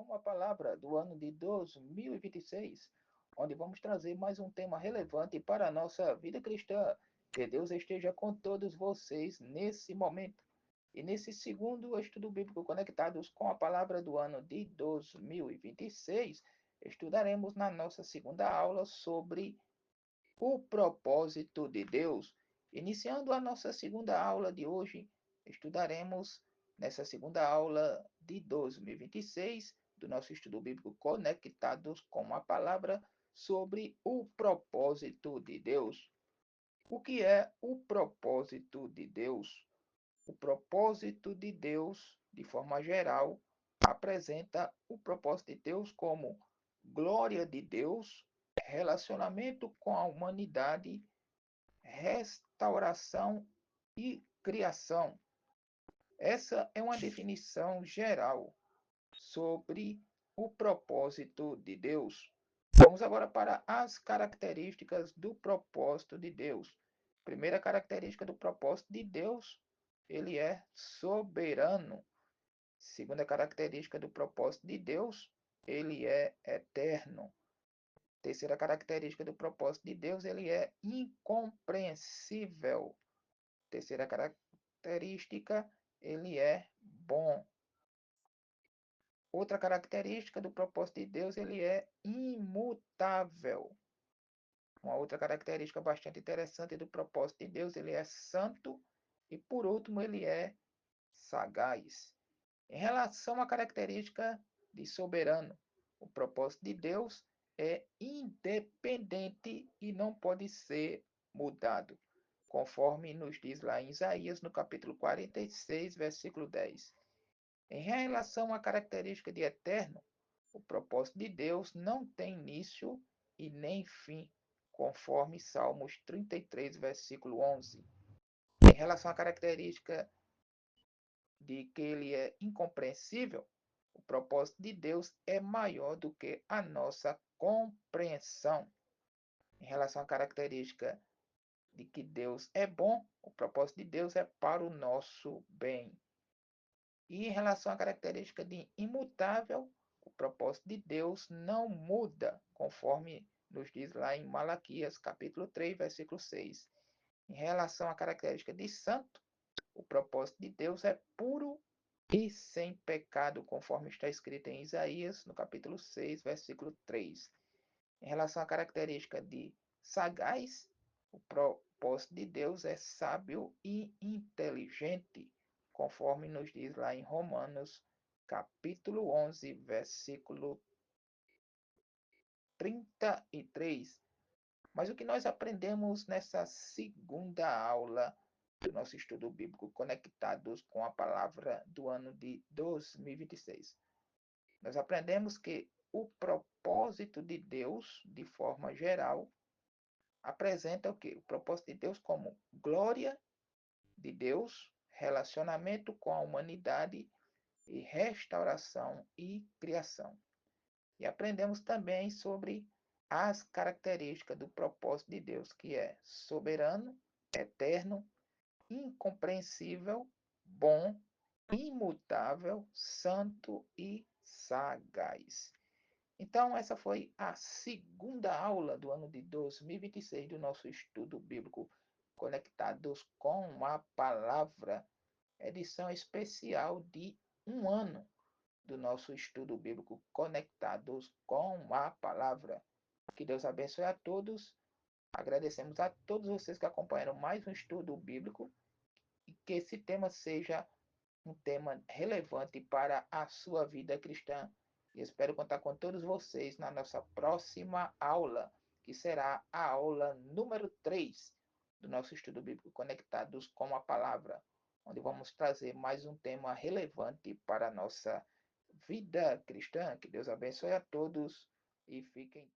com a palavra do ano de 2026, onde vamos trazer mais um tema relevante para a nossa vida cristã. Que Deus esteja com todos vocês nesse momento. E nesse segundo estudo bíblico conectados com a palavra do ano de 2026, estudaremos na nossa segunda aula sobre o propósito de Deus. Iniciando a nossa segunda aula de hoje, estudaremos nessa segunda aula de 2026 do nosso estudo bíblico Conectados com a Palavra sobre o propósito de Deus. O que é o propósito de Deus? O propósito de Deus, de forma geral, apresenta o propósito de Deus como glória de Deus, relacionamento com a humanidade, restauração e criação. Essa é uma definição geral sobre o propósito de Deus. Vamos agora para as características do propósito de Deus. Primeira característica do propósito de Deus, ele é soberano. Segunda característica do propósito de Deus, ele é eterno. Terceira característica do propósito de Deus, ele é incompreensível. Terceira característica, ele é bom. Outra característica do propósito de Deus, ele é imutável. Uma outra característica bastante interessante do propósito de Deus, ele é santo. E por último, ele é sagaz. Em relação à característica de soberano, o propósito de Deus é independente e não pode ser mudado, conforme nos diz lá em Isaías, no capítulo 46, versículo 10. Em relação à característica de eterno, o propósito de Deus não tem início e nem fim, conforme Salmos 33, versículo 11. Em relação à característica de que ele é incompreensível, o propósito de Deus é maior do que a nossa compreensão. Em relação à característica de que Deus é bom, o propósito de Deus é para o nosso bem. E em relação à característica de imutável, o propósito de Deus não muda, conforme nos diz lá em Malaquias, capítulo 3, versículo 6. Em relação à característica de santo, o propósito de Deus é puro e sem pecado, conforme está escrito em Isaías, no capítulo 6, versículo 3. Em relação à característica de sagaz, o propósito de Deus é sábio e inteligente, conforme nos diz lá em Romanos, capítulo 11, versículo 33. Mas o que nós aprendemos nessa segunda aula do nosso estudo bíblico conectados com a palavra do ano de 2026? Nós aprendemos que o propósito de Deus, de forma geral, apresenta o quê? O propósito de Deus como glória de Deus, relacionamento com a humanidade e restauração e criação. E aprendemos também sobre as características do propósito de Deus, que é soberano, eterno, incompreensível, bom, imutável, santo e sagaz. Então, essa foi a segunda aula do ano de 2026 do nosso estudo bíblico Conectados com a Palavra, edição especial de um ano do nosso estudo bíblico Conectados com a Palavra. Que Deus abençoe a todos. Agradecemos a todos vocês que acompanharam mais um estudo bíblico e que esse tema seja um tema relevante para a sua vida cristã. E espero contar com todos vocês na nossa próxima aula, que será a aula número 3 do nosso estudo bíblico Conectados com a Palavra, onde vamos trazer mais um tema relevante para a nossa vida cristã. Que Deus abençoe a todos e fiquem